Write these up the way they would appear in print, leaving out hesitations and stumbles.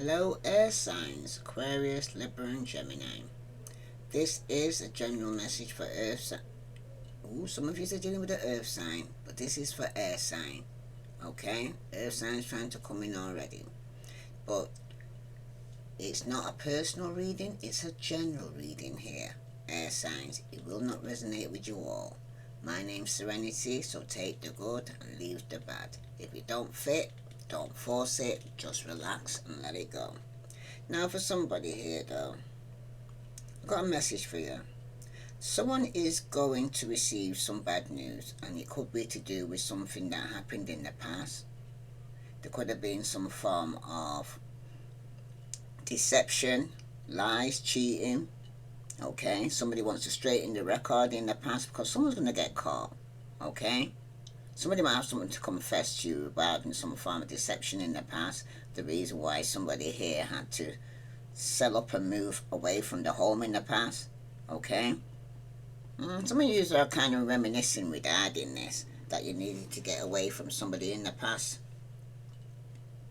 Hello air signs, Aquarius, Libra and Gemini. This is a general message for earth sign. Ooh, some of you are dealing with the earth sign, but this is for air sign. Okay? Earth signs trying to come in already. But it's not a personal reading, it's a general reading here. Air signs. It will not resonate with you all. My name's Serenity, so take the good and leave the bad. If it don't fit, don't force it, just relax and let it go. Now for somebody here though, I've got a message for you. Someone is going to receive some bad news, and it could be to do with something that happened in the past. There could have been some form of deception, lies, cheating. Okay, somebody wants to straighten the record in the past because someone's going to get caught. Okay, somebody might have something to confess to you about in some form of deception in the past. The reason why somebody here had to sell up and move away from the home in the past. Okay, some of you are kind of reminiscing regarding this, that you needed to get away from somebody in the past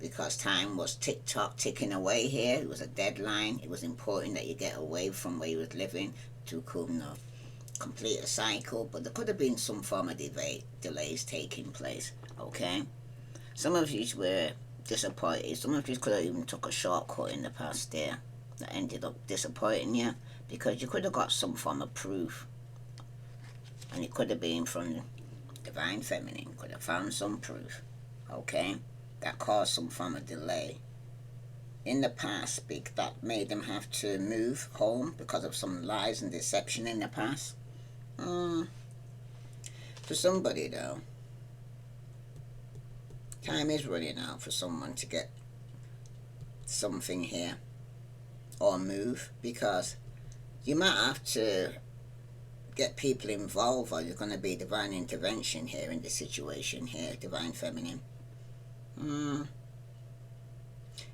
because time was tick-tock ticking away here. It was a deadline. It was important that you get away from where you was living to complete a cycle, but there could have been some form of delays taking place. Okay, some of you were disappointed. Some of you could have even took a shortcut in the past there that ended up disappointing you because you could have got some form of proof, and it could have been from Divine Feminine. Could have found some proof. Okay, that caused some form of delay in the past, that made them have to move home because of some lies and deception in the past. For somebody though, time is running out for someone to get something here or move, because you might have to get people involved, or there's going to be divine intervention here in this situation here, Divine Feminine.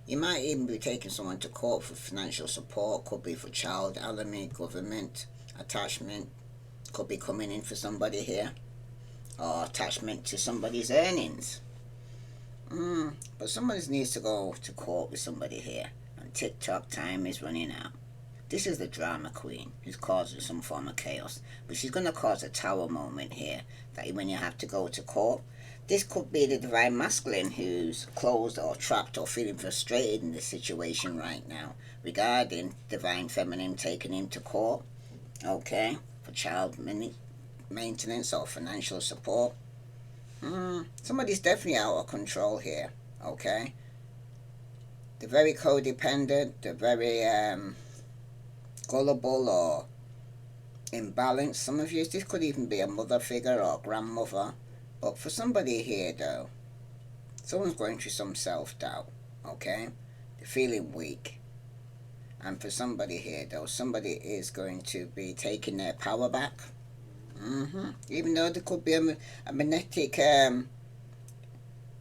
You might even be taking someone to court for financial support. Could be for child alimony, government attachment. Could be coming in for somebody here, or attachment to somebody's earnings. But somebody needs to go to court with somebody here, and TikTok time is running out. This is the drama queen who's causing some form of chaos, but she's going to cause a tower moment here, that when you have to go to court. This could be the Divine Masculine who's closed or trapped or feeling frustrated in this situation right now regarding Divine Feminine taking him to court. Okay, for child maintenance or financial support. Somebody's definitely out of control here. Okay, they're very codependent. They're very gullible or imbalanced. Some of you, this could even be a mother figure or grandmother. But for somebody here though, someone's going through some self-doubt. Okay, they're feeling weak. And for somebody here though, somebody is going to be taking their power back. Even though there could be a magnetic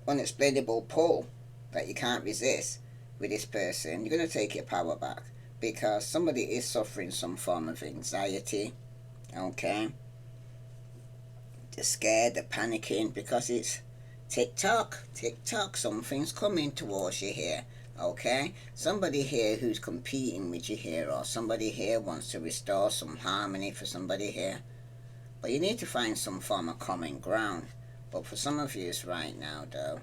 unexplainable pull that you can't resist with this person, you're going to take your power back because somebody is suffering some form of anxiety. Okay, they're scared, they're panicking because it's tick-tock, something's coming towards you here. Okay, somebody here who's competing with you here, or somebody here wants to restore some harmony for somebody here, but you need to find some form of common ground. But for some of you right now though,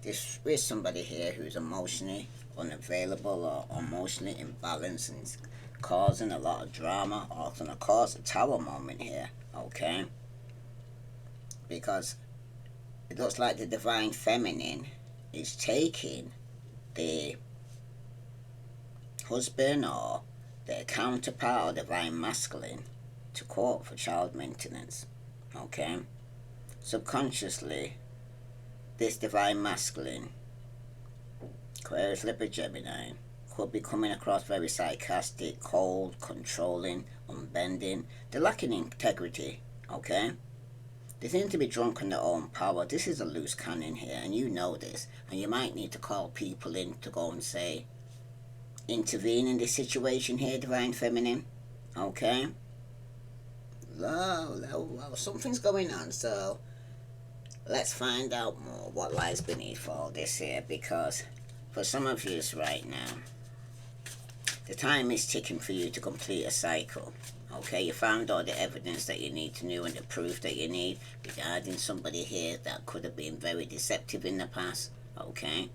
this is somebody here who's emotionally unavailable or emotionally imbalanced and causing a lot of drama, or going to cause a tower moment here. Okay, because it looks like the Divine Feminine is taking the husband or their counterpart or Divine Masculine to court for child maintenance. Okay, subconsciously this Divine Masculine, Aquarius, Libra, Gemini, could be coming across very sarcastic, cold, controlling, unbending. They're lacking integrity. Okay, they seem to be drunk on their own power. This is a loose cannon here, and you know this. And you might need to call people in to go and say, intervene in this situation here, Divine Feminine. Okay? Well, something's going on, so let's find out more what lies beneath all this here, because For some of you right now, the time is ticking for you to complete a cycle. Okay, you found all the evidence that you need to know and the proof that you need regarding somebody here that could have been very deceptive in the past. Okay,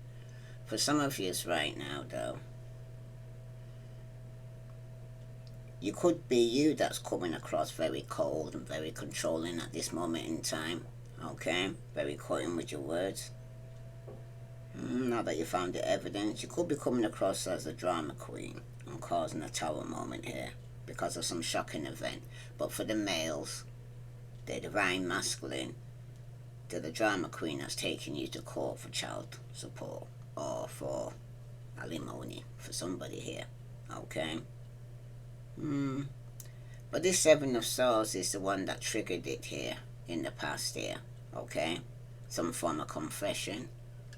for some of you right now though, you could be you that's coming across very cold and very controlling at this moment in time. Okay, very cutting with your words. Now that you found the evidence, you could be coming across as a drama queen and causing a tower moment here because of some shocking event. But for the males, the divine masculine, they're the drama queen that's taking you to court for child support or for alimony for somebody here. Okay. But this Seven of Swords is the one that triggered it here in the past here. Okay. Some form of confession.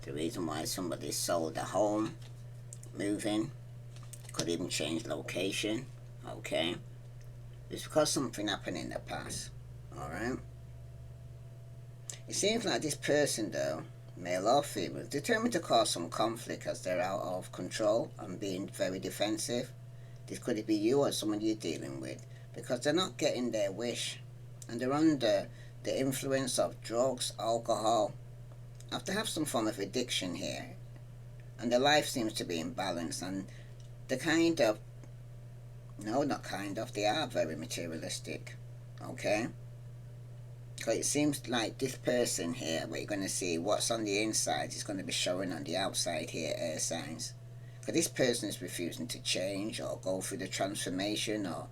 The reason why somebody sold a home, moving, could even change location. Okay. It's because something happened in the past. Alright. It seems like this person though, male or female, determined to cause some conflict as they're out of control and being very defensive. This could be you or someone you're dealing with, because they're not getting their wish and they're under the influence of drugs, alcohol. Have to have some form of addiction here, and their life seems to be imbalanced, and the kind of, no, not kind of, they are very materialistic. Okay. Because it seems like this person here, what you're going to see, what's on the inside is going to be showing on the outside here, air signs. Because this person is refusing to change or go through the transformation or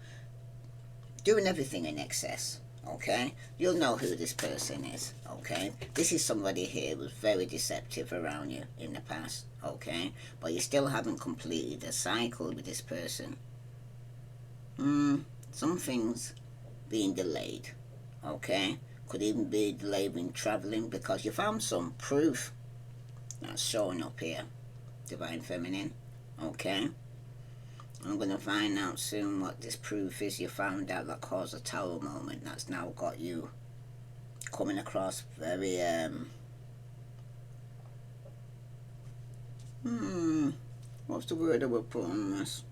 doing everything in excess. Okay, you'll know who this person is. Okay, this is somebody here who's very deceptive around you in the past. Okay, but you still haven't completed a cycle with this person. Some things being delayed. Okay, could even be delayed in traveling because you found some proof that's showing up here, divine feminine. Okay, I'm going to find out soon what this proof is you found out that caused a tower moment that's now got you coming across very what's the word I would put on this?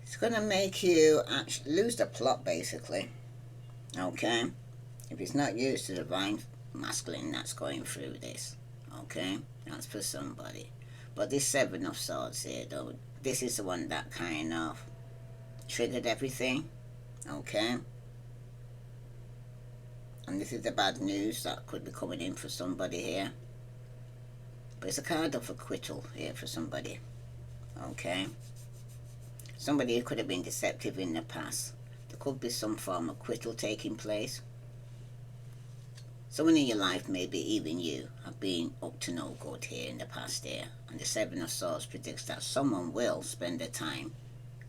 It's going to make you actually lose the plot basically. Okay, if it's not used to divine masculine that's going through this. Okay, that's for somebody. But this Seven of Swords here though, this is the one that kind of triggered everything. Okay, and this is the bad news that could be coming in for somebody here. But it's a card of acquittal here for somebody. Okay, somebody who could have been deceptive in the past. There could be some form of acquittal taking place. Someone in your life, maybe even you, have been up to no good here in the past year. And the Seven of Swords predicts that someone will spend their time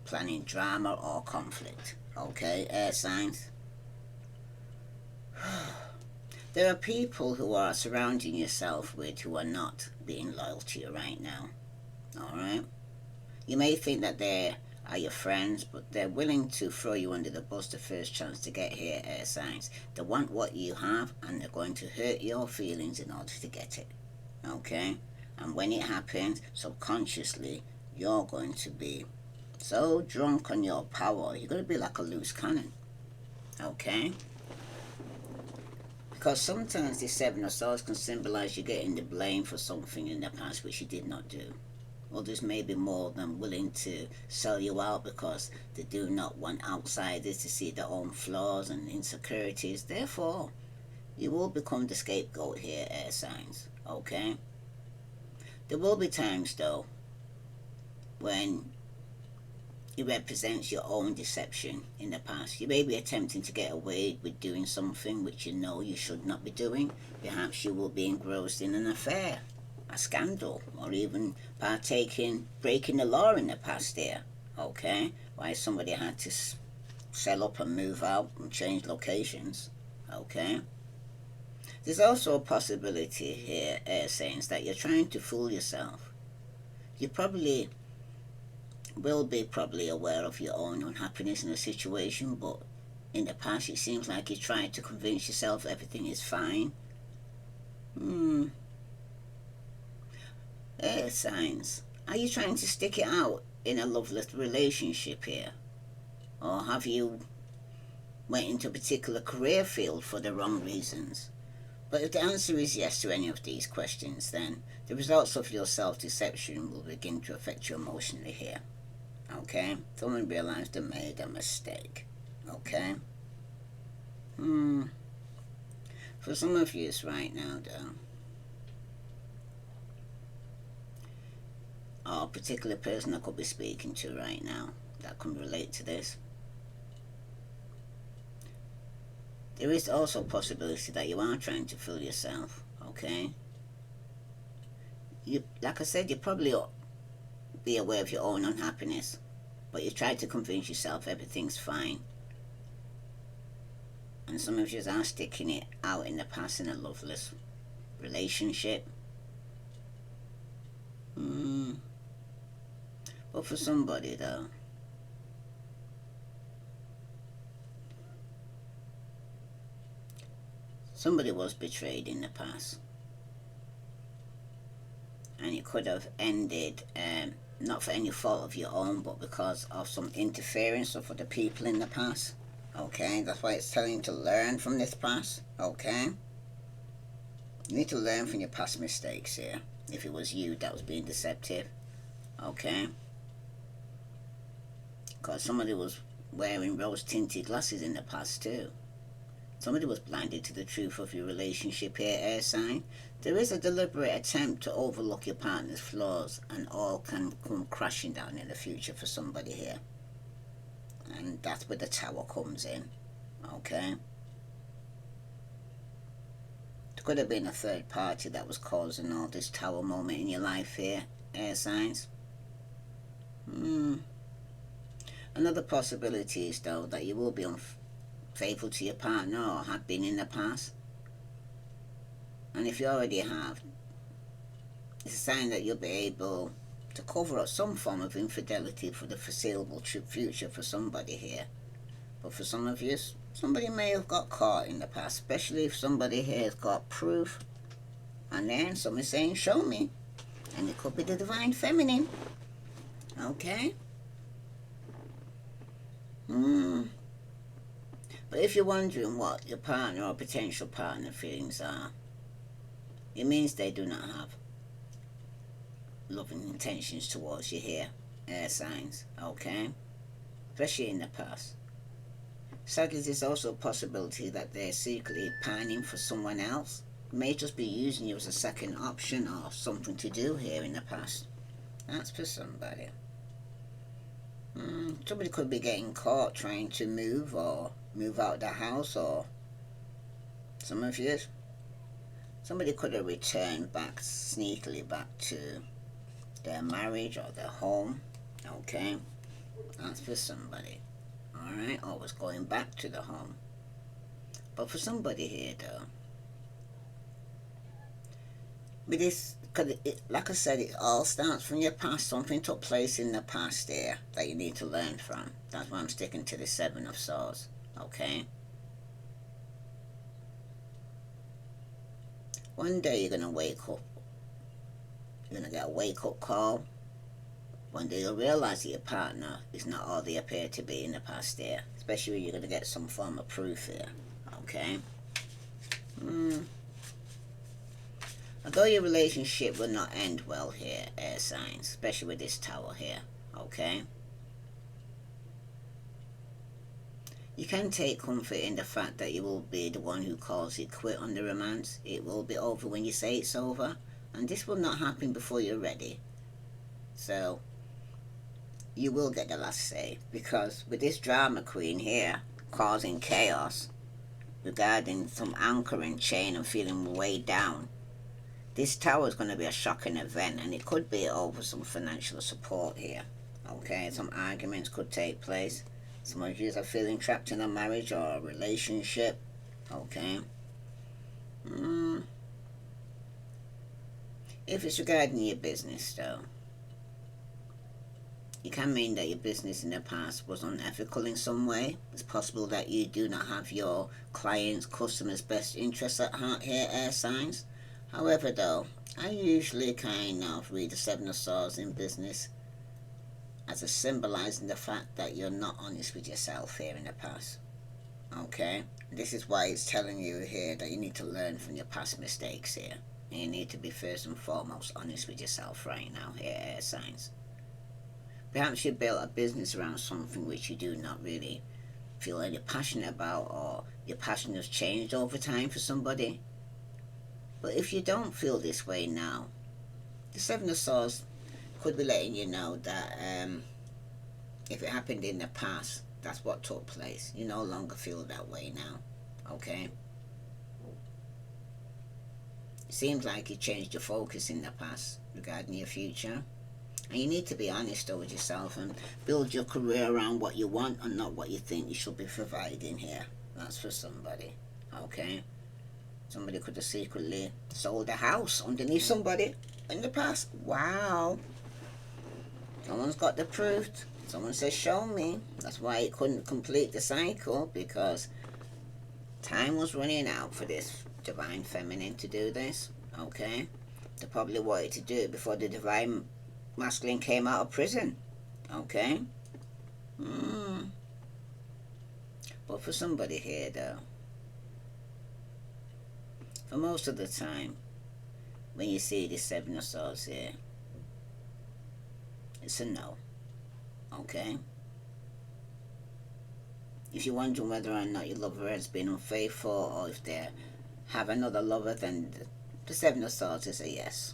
planning drama or conflict. Okay, air signs. There are people who are surrounding yourself with who are not being loyal to you right now. Alright? You may think that they are your friends, but they're willing to throw you under the bus the first chance to get here, air signs. They want what you have and they're going to hurt your feelings in order to get it. Okay? And when it happens, subconsciously, you're going to be so drunk on your power, you're going to be like a loose cannon. Okay? Because sometimes the Seven of Swords can symbolize you getting the blame for something in the past which you did not do. Others may be more than willing to sell you out because they do not want outsiders to see their own flaws and insecurities. Therefore, you will become the scapegoat here, air signs. Okay? There will be times, though, when it represents your own deception in the past. You may be attempting to get away with doing something which you know you should not be doing. Perhaps you will be engrossed in an affair, a scandal, or even breaking the law in the past there. Okay? Why somebody had to sell up and move out and change locations. Okay? There's also a possibility here, air signs, that you're trying to fool yourself. You probably will be aware of your own unhappiness in the situation, but in the past it seems like you tried to convince yourself everything is fine. signs. Are you trying to stick it out in a loveless relationship here? Or have you went into a particular career field for the wrong reasons? But if the answer is yes to any of these questions, then the results of your self-deception will begin to affect you emotionally here. Okay? Someone realized they made a mistake. Okay? For some of you right now, though, or a particular person I could be speaking to right now that can relate to this, there is also a possibility that you are trying to fool yourself, okay? You, like I said, you probably ought to be aware of your own unhappiness, but you try to convince yourself everything's fine. And some of you are sticking it out in the past in a loveless relationship. But for somebody, though, somebody was betrayed in the past. And it could have ended, not for any fault of your own, but because of some interference of other people in the past. Okay, that's why it's telling you to learn from this past. Okay, you need to learn from your past mistakes here. If it was you that was being deceptive, okay, because somebody was wearing rose-tinted glasses in the past too. Somebody was blinded to the truth of your relationship here, air sign. There is a deliberate attempt to overlook your partner's flaws, and all can come crashing down in the future for somebody here. And that's where the Tower comes in, okay? There could have been a third party that was causing all this Tower moment in your life here, air signs. Another possibility is, though, that you will be unfaithful to your partner or have been in the past. And if you already have, it's a sign that you'll be able to cover up some form of infidelity for the foreseeable future for somebody here. But for some of you, somebody may have got caught in the past, especially if somebody here has got proof. And then somebody's saying, show me. And it could be the divine feminine. Okay? But if you're wondering what your partner or potential partner feelings are, it means they do not have loving intentions towards you here, air signs, okay? Especially in the past. Sadly, there's also a possibility that they're secretly pining for someone else. May just be using you as a second option or something to do here in the past. That's for somebody. Somebody could be getting caught trying to move or move out the house, or some of you, somebody could have returned back sneakily back to their marriage or their home, okay? That's for somebody, alright? Always going back to the home. But for somebody here, though, with this, because like I said, it all starts from your past. Something took place in the past there that you need to learn from. That's why I'm sticking to the Seven of Swords, okay? One day you're going to wake up. You're going to get a wake-up call. One day you'll realize that your partner is not all they appear to be in the past there. Especially when you're going to get some form of proof here. Okay? Although your relationship will not end well here, air signs. Especially with this Tower here. Okay? You can take comfort in the fact that you will be the one who calls it quit on the romance. It will be over when you say it's over. And this will not happen before you're ready. So, you will get the last say. Because with this drama queen here, causing chaos, regarding some anchoring chain and feeling weighed down, this Tower is going to be a shocking event. And it could be over some financial support here. Okay, some arguments could take place. Some of you are feeling trapped in a marriage or a relationship. Okay. If it's regarding your business, though, it can mean that your business in the past was unethical in some way. It's possible that you do not have your clients, customers' best interests at heart here, air signs. However, though, I usually kind of read the Seven of Swords in business as a symbolizing the fact that you're not honest with yourself here in the past. Okay? This is why it's telling you here that you need to learn from your past mistakes here. And you need to be first and foremost honest with yourself right now here, air signs. Perhaps you built a business around something which you do not really feel any passionate about, or your passion has changed over time for somebody. But if you don't feel this way now, the Seven of Swords could be letting you know that if it happened in the past, that's what took place. You no longer feel that way now. Okay? It seems like you changed your focus in the past regarding your future. And you need to be honest though with yourself and build your career around what you want and not what you think you should be providing here. That's for somebody. Okay? Somebody could have secretly sold a house underneath somebody in the past. Wow. Someone's got the proof. Someone says, show me. That's why it couldn't complete the cycle, because time was running out for this divine feminine to do this. Okay? They probably wanted to do it before the divine masculine came out of prison. Okay? But for somebody here, though, for most of the time, when you see the Seven of Swords here, it's a no. Okay? If you're wondering whether or not your lover has been unfaithful, or if they have another lover, then the Seven of Swords is a yes.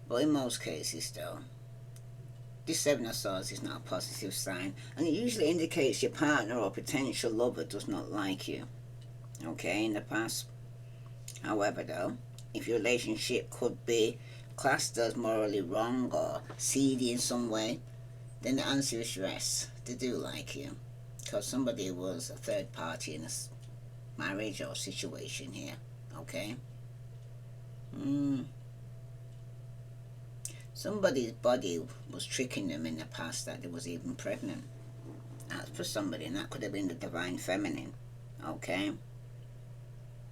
But in most cases, though, this Seven of Swords is not a positive sign, and it usually indicates your partner or potential lover does not like you. Okay, in the past. However, though, if your relationship could be classed as morally wrong or seedy in some way, then the answer is yes, they do like you. Because somebody was a third party in a marriage or situation here. Okay? Somebody's body was tricking them in the past that they was even pregnant. That's for somebody, and that could have been the divine feminine. Okay?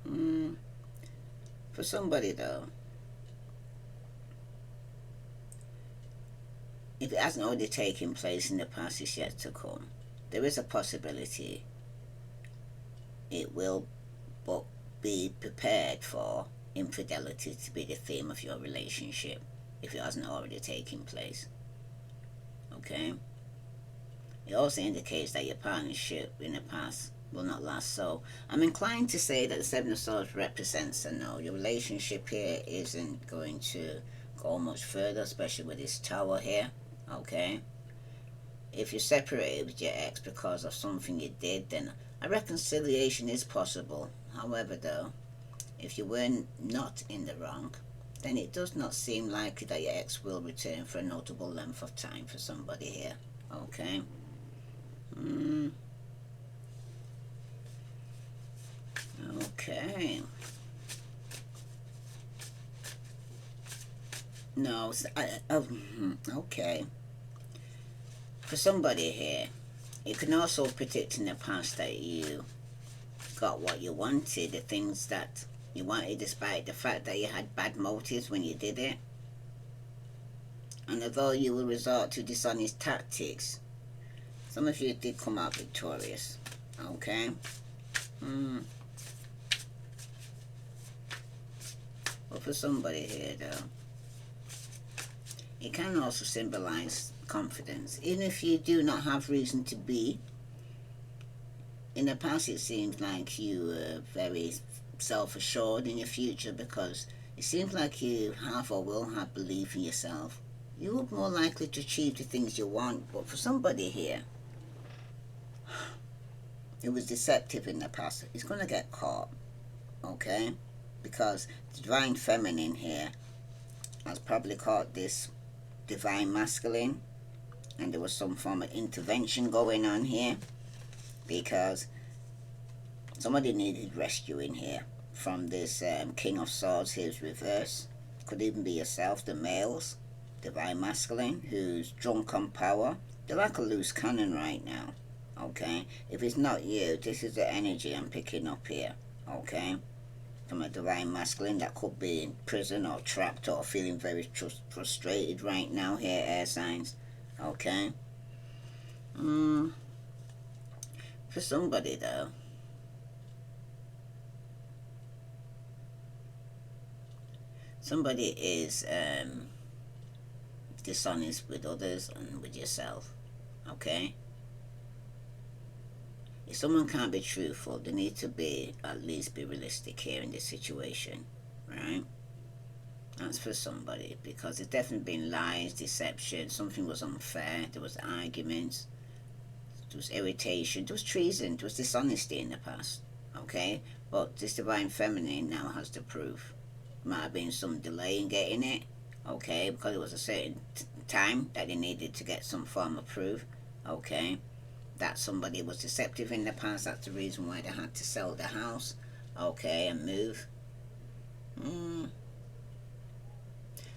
For somebody, though, if it hasn't already taken place in the past, it's yet to come. There is a possibility it will, but be prepared for infidelity to be the theme of your relationship if it hasn't already taken place. Okay? It also indicates that your partnership in the past will not last. So I'm inclined to say that the Seven of Swords represents a no. Your relationship here isn't going to go much further, especially with this Tower here. Okay? If you're separated with your ex because of something you did, then a reconciliation is possible. However, though, if you were not in the wrong, then it does not seem likely that your ex will return for a notable length of time for somebody here. Okay? Okay. No, okay. For somebody here, it can also predict in the past that you got what you wanted, the things that you wanted, despite the fact that you had bad motives when you did it. And although you will resort to dishonest tactics, some of you did come out victorious. Okay? But for somebody here, though, it can also symbolize confidence. Even if you do not have reason to be, in the past it seems like you were very self-assured in your future, because it seems like you have or will have belief in yourself. You're more likely to achieve the things you want. But for somebody here, it was deceptive in the past, it's going to get caught. Okay? Because the divine feminine here has probably caught this divine masculine, and there was some form of intervention going on here, because somebody needed rescuing here from this King of Swords. Here's reverse. Could even be yourself, the males, divine masculine, who's drunk on power. They're like a loose cannon right now. Okay? If it's not you, this is the energy I'm picking up here. Okay? from a divine masculine that could be in prison or trapped or feeling very frustrated right now here, air signs. Okay. For somebody though, somebody is dishonest with others and with yourself. Okay. If someone can't be truthful, they need to be at least be realistic here in this situation, right? That's for somebody, because there's definitely been lies, deception, something was unfair, there was arguments, there was irritation, there was treason, there was dishonesty in the past, okay? But this divine feminine now has the proof. Might have been some delay in getting it, okay, because it was a certain time that they needed to get some form of proof, okay? That somebody was deceptive in the past, that's the reason why they had to sell the house, okay, and move.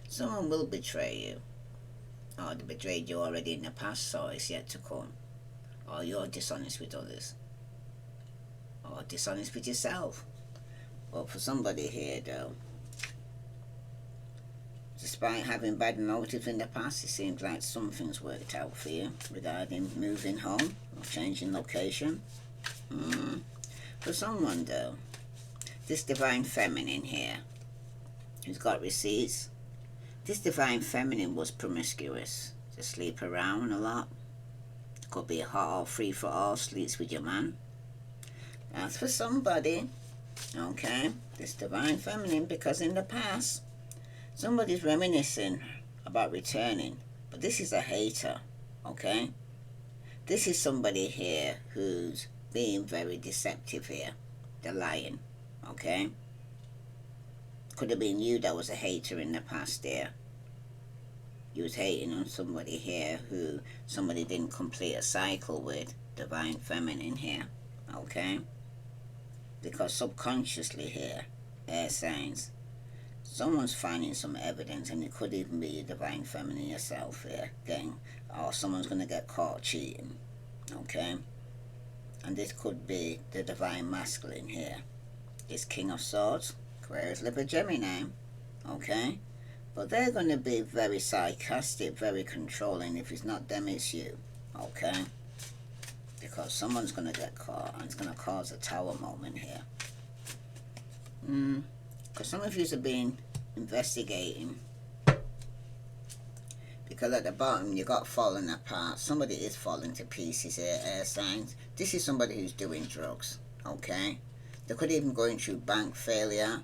Someone will betray you, or they betrayed you already in the past, so it's yet to come. Or you're dishonest with others, or dishonest with yourself. But for somebody here though, despite having bad motives in the past, it seems like something's worked out for you regarding moving home or changing location. For someone though, this divine feminine here, who's got receipts, this divine feminine was promiscuous, to sleep around a lot. Could be a hot or free for all, sleeps with your man. That's for somebody, okay? This divine feminine, because in the past, somebody's reminiscing about returning, but this is a hater, okay? This is somebody here who's being very deceptive here. They're lying, okay? Could have been you that was a hater in the past there. You was hating on somebody here who somebody didn't complete a cycle with, divine feminine here, okay? Because subconsciously here, air signs, someone's finding some evidence, and it could even be your divine feminine yourself here, gang, or someone's going to get caught cheating, okay? And this could be the divine masculine here, this King of Swords, Aquarius, Libra, Gemini, okay? But they're going to be very sarcastic, very controlling. If it's not them, it's you, okay? Because someone's going to get caught, and it's going to cause a tower moment here. Because some of you have been investigating, because at the bottom you got falling apart. Somebody is falling to pieces here, air signs. This is somebody who's doing drugs, okay? They could even going through bank failure.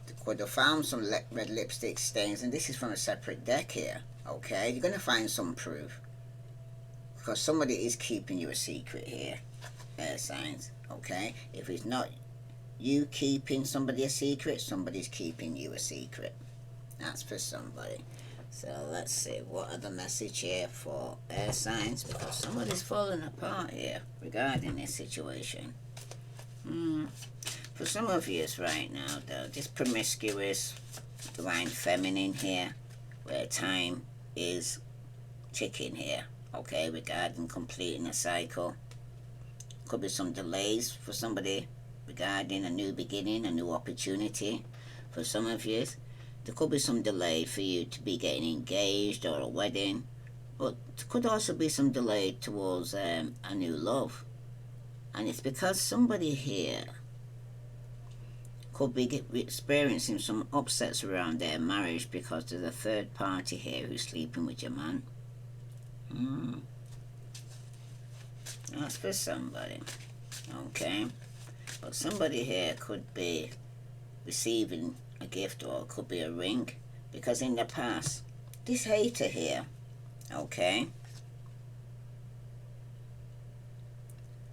They could have found some red lipstick stains, and this is from a separate deck here, okay? You're going to find some proof, because somebody is keeping you a secret here, air signs, okay? If it's not you keeping somebody a secret, somebody's keeping you a secret. That's for somebody. So let's see, what are the message here for air signs? Because somebody's falling apart here regarding this situation. For some of you right now though, this promiscuous divine feminine here, where time is ticking here, okay, regarding completing a cycle. Could be some delays for somebody regarding a new beginning, a new opportunity. For some of you, there could be some delay for you to be getting engaged or a wedding, but there could also be some delay towards a new love. And it's because somebody here could be experiencing some upsets around their marriage, because there's a third party here who's sleeping with your man. That's for somebody, okay? But somebody here could be receiving a gift, or it could be a ring, because in the past, this hater here, okay,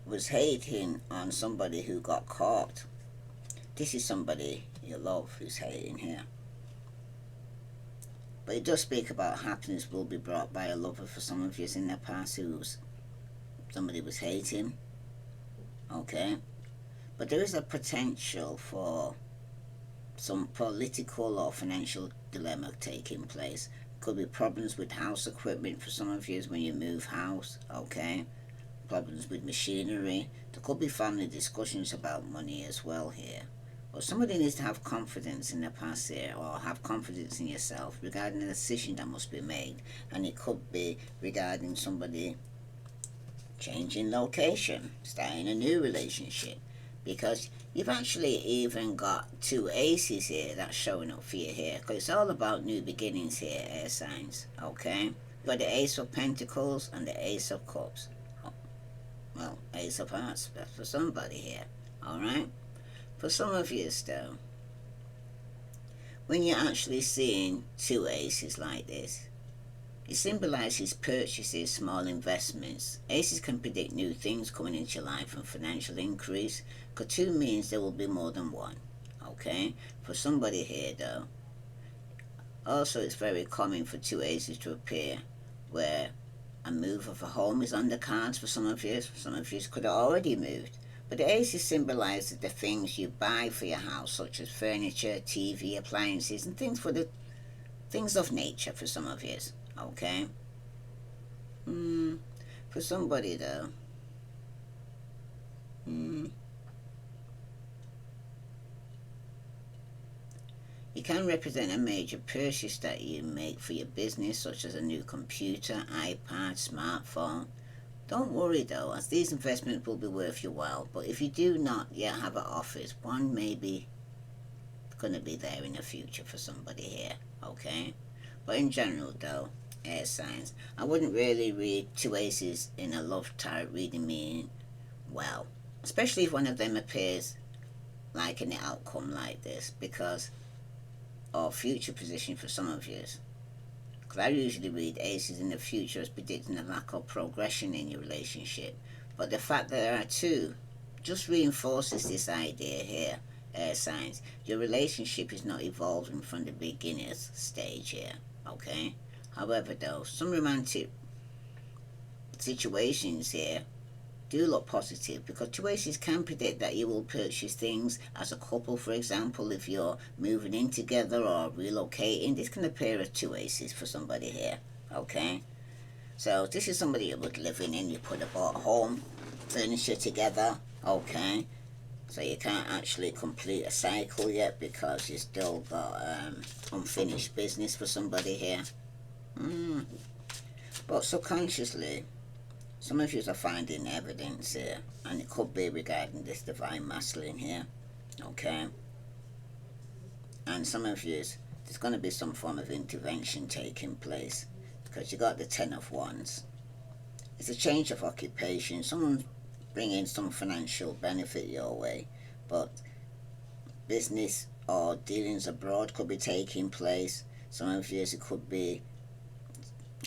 was hating on somebody who got caught. This is somebody you love who's hating here. But it does speak about happiness will be brought by a lover for some of you in the past who's somebody was hating, okay? But there is a potential for some political or financial dilemma taking place. Could be problems with house equipment for some of you when you move house, okay? Problems with machinery. There could be family discussions about money as well here. But somebody needs to have confidence in the past here, or have confidence in yourself regarding a decision that must be made. And it could be regarding somebody changing location, starting a new relationship. Because you've actually even got two aces here that's showing up for you here. Because it's all about new beginnings here, air signs. Okay? You've got the Ace of Pentacles and the Ace of Cups. Well, Ace of Hearts for somebody here. Alright? For some of you, though, when you're actually seeing two aces like this, it symbolizes purchases, small investments. Aces can predict new things coming into your life and financial increase. Because two means there will be more than one. Okay? For somebody here, though, also it's very common for two aces to appear where a move of a home is on the cards for some of you. Some of you could have already moved. But the aces symbolizes the things you buy for your house, such as furniture, TV, appliances, and things for the things of nature for some of you. Okay? For somebody, though, it can represent a major purchase that you make for your business, such as a new computer, iPad, smartphone. Don't worry though, as these investments will be worth your while. But if you do not yet have an office, one may be going to be there in the future for somebody here. Okay? But in general though, air signs, I wouldn't really read two aces in a love tarot reading meaning well. Especially if one of them appears like an outcome like this, because or future position for some of you. Because I usually read aces in the future as predicting a lack of progression in your relationship. But the fact that there are two just reinforces this idea here, air signs. Your relationship is not evolving from the beginner's stage here, okay? However though, some romantic situations here do look positive, because two aces can predict that you will purchase things as a couple. For example, if you're moving in together or relocating, this can appear as two aces for somebody here. Okay, so this is somebody you would live in, and you put a home furniture together. Okay, so you can't actually complete a cycle yet because you still got unfinished business for somebody here. But subconsciously, some of you are finding evidence here, and it could be regarding this divine masculine here, okay? And some of you, there's going to be some form of intervention taking place, because you got the Ten of Wands. It's a change of occupation. Someone's bringing some financial benefit your way, but business or dealings abroad could be taking place. Some of you, it could be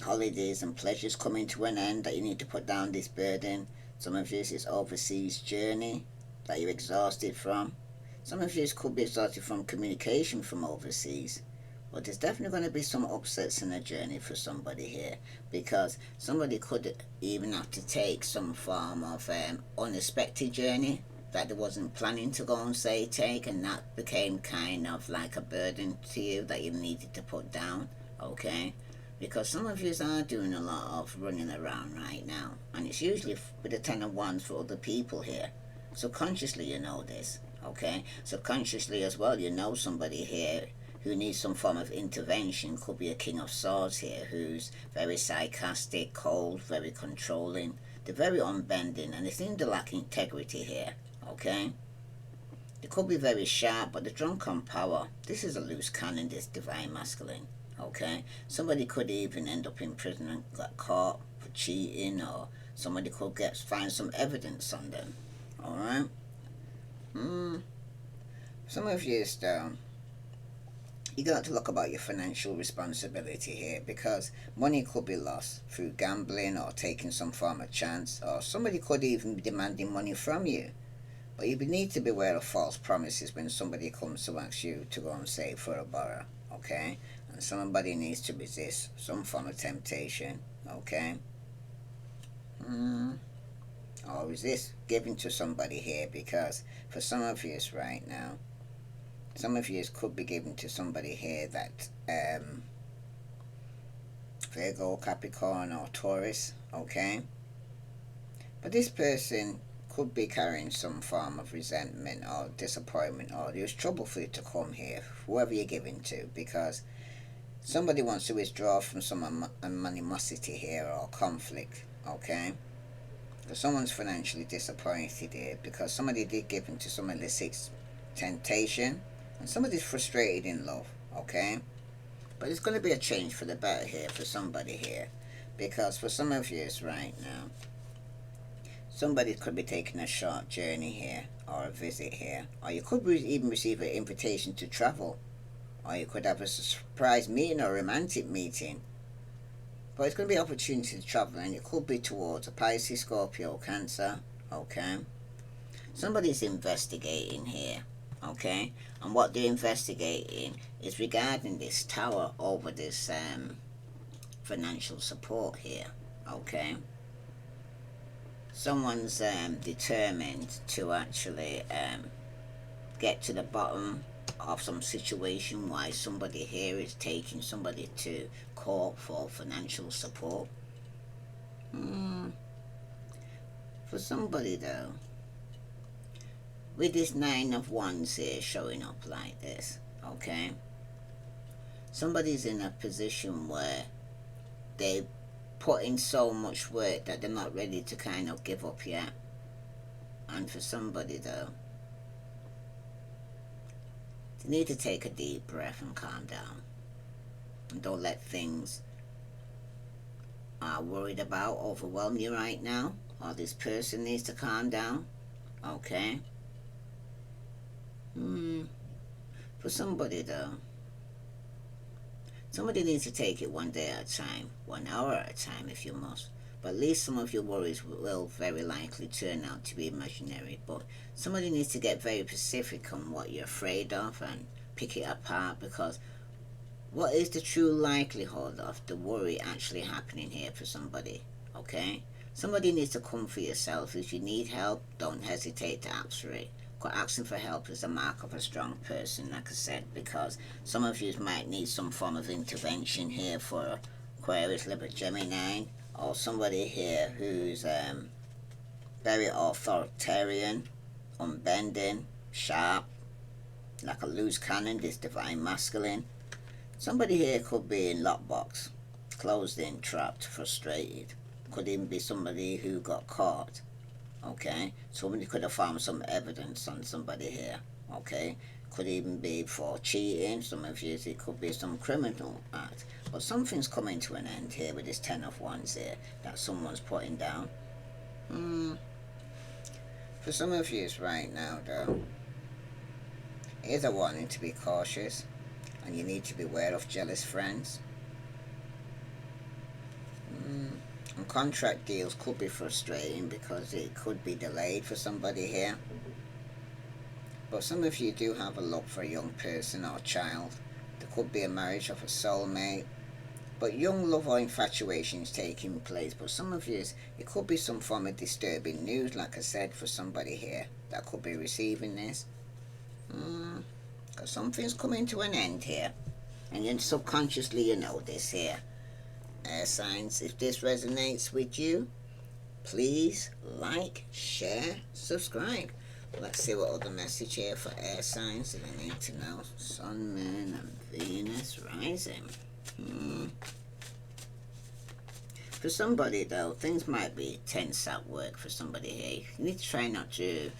holidays and pleasures coming to an end that you need to put down this burden. Some of you is overseas journey that you're exhausted from. Some of you could be exhausted from communication from overseas. But there's definitely going to be some upsets in the journey for somebody here, because somebody could even have to take some form of unexpected journey that they wasn't planning to go and say take, and that became kind of like a burden to you that you needed to put down. Okay, because some of you are doing a lot of running around right now, and it's usually with the Ten of Wands for other people here. Subconsciously you know this, okay? Subconsciously as well, you know somebody here who needs some form of intervention. Could be a King of Swords here who's very sarcastic, cold, very controlling. They're very unbending, and they seem to lack integrity here, okay? They could be very sharp, but they're drunk on power. This is a loose cannon, this divine masculine. Okay, somebody could even end up in prison and get caught for cheating, or somebody could find some evidence on them. All right. Some of you, you got to look about your financial responsibility here, because money could be lost through gambling or taking some form of chance, or somebody could even be demanding money from you. But you need to beware of false promises when somebody comes to ask you to go and save for a borrow. Okay. And somebody needs to resist some form of temptation, okay? Or resist giving to somebody here, because for some of you right now, some of you could be giving to somebody here that Virgo, Capricorn, or Taurus, okay? But this person could be carrying some form of resentment or disappointment, or there's trouble for you to come here, whoever you're giving to, because somebody wants to withdraw from some animosity here or conflict, okay? Because someone's financially disappointed here because somebody did give into some illicit temptation, and somebody's frustrated in love, okay? But it's going to be a change for the better here for somebody here, because for some of you right now, somebody could be taking a short journey here or a visit here, or you could even receive an invitation to travel, or you could have a surprise meeting or a romantic meeting. But it's going to be an opportunity to travel, and it could be towards a Pisces, Scorpio, Cancer, okay? Somebody's investigating here, okay? And what they're investigating is regarding this tower over this financial support here, okay? Someone's determined to actually get to the bottom of some situation why somebody here is taking somebody to court for financial support. For somebody though, with this 9 of Wands here showing up like this, okay, somebody's in a position where they put in so much work that they're not ready to kind of give up yet. And for somebody though, you need to take a deep breath and calm down. And don't let things worried about overwhelm you right now. Or this person needs to calm down. Okay? For somebody though, somebody needs to take it one day at a time, 1 hour at a time if you must. But at least some of your worries will very likely turn out to be imaginary. But somebody needs to get very specific on what you're afraid of and pick it apart, because what is the true likelihood of the worry actually happening here for somebody, okay? Somebody needs to come for yourself. If you need help, don't hesitate to ask for it. Because asking for help is a mark of a strong person, like I said, because some of you might need some form of intervention here for Aquarius, Libra, Gemini, or somebody here who's very authoritarian, unbending, sharp, like a loose cannon, this divine masculine. Somebody here could be in lockbox, closed in, trapped, frustrated. Could even be somebody who got caught, okay? Somebody could have found some evidence on somebody here, okay? Could even be for cheating. Some of you, it could be some criminal act. But something's coming to an end here with this 10 of Wands here that someone's putting down. For some of you right now though, here's a warning to be cautious, and you need to be aware of jealous friends. And contract deals could be frustrating because it could be delayed for somebody here. But some of you do have a look for a young person or child. There could be a marriage of a soulmate. But young love or infatuation is taking place. But some of you, it could be some form of disturbing news, like I said, for somebody here that could be receiving this. Because something's coming to an end here. And then subconsciously you know this here. Air signs, if this resonates with you, please like, share, subscribe. Let's see what other message here for air signs that I need to know. Sun, Moon, and Venus rising. For somebody though, things might be tense at work for somebody here. You need to try not to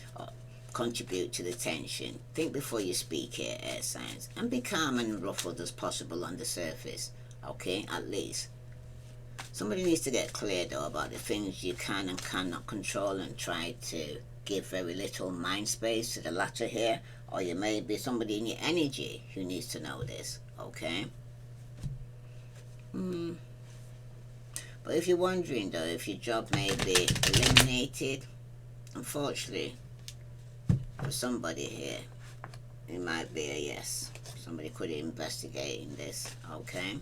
contribute to the tension. Think before you speak here, air signs. And be calm and ruffled as possible on the surface. Okay, at least. Somebody needs to get clear though about the things you can and cannot control, and try to give very little mind space to the latter here. Or you may be somebody in your energy who needs to know this. Okay? But if you're wondering though, if your job may be eliminated, unfortunately, for somebody here, it might be a yes. Somebody could investigate in this, okay?